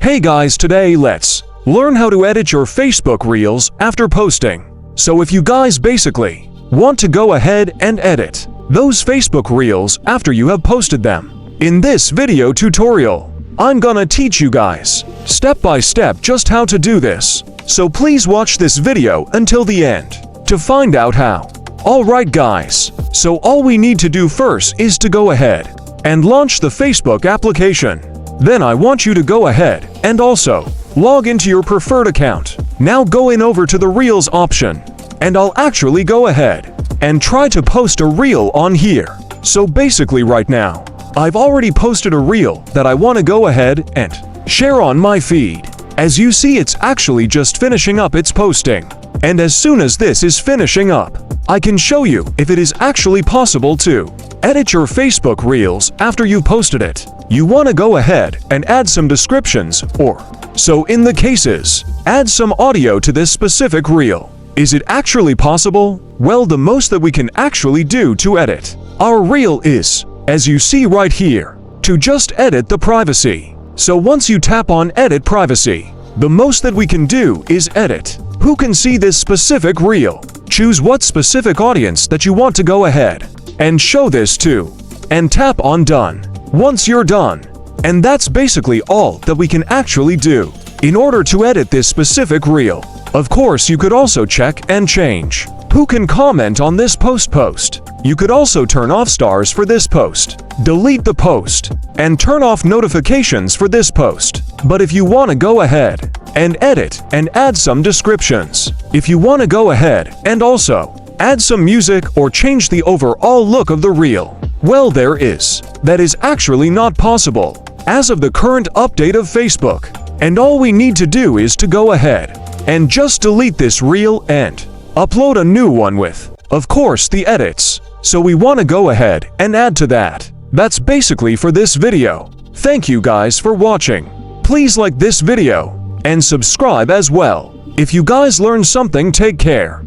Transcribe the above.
Hey guys, today let's learn how to edit your Facebook Reels after posting. So if you guys basically want to go ahead and edit those Facebook Reels after you have posted them, in this video tutorial, I'm gonna teach you guys step by step just how to do this. So please watch this video until the end to find out how. Alright guys, so all we need to do first is to go ahead and launch the Facebook application. Then I want you to go ahead and also log into your preferred account. Now go over to the Reels option, and I'll actually go ahead and try to post a Reel on here. So basically right now, I've already posted a Reel that I want to go ahead and share on my feed. As you see, it's actually just finishing up its posting. And as soon as this is finishing up, I can show you if it is actually possible to edit your Facebook Reels after you've posted it. You want to go ahead and add some descriptions, or, so in the cases, add some audio to this specific Reel. Is it actually possible? Well, the most that we can actually do to edit our Reel is, as you see right here, to just edit the privacy. So once you tap on Edit Privacy, the most that we can do is edit who can see this specific Reel. Choose what specific audience that you want to go ahead and show this to, and tap on Done. Once you're done, and that's basically all that we can actually do in order to edit this specific Reel. Of course, you could also check and change who can comment on this post. You could also turn off stars for this post, delete the post, and turn off notifications for this post. But if you want to go ahead and edit and add some descriptions, if you want to go ahead and also add some music or change the overall look of the Reel, well, that is actually not possible as of the current update of Facebook. And all we need to do is to go ahead and just delete this Reel and upload a new one with, of course, the edits. So we want to go ahead and add to that. That's basically for this video. Thank you guys for watching. Please like this video and subscribe as well. If you guys learned something, take care.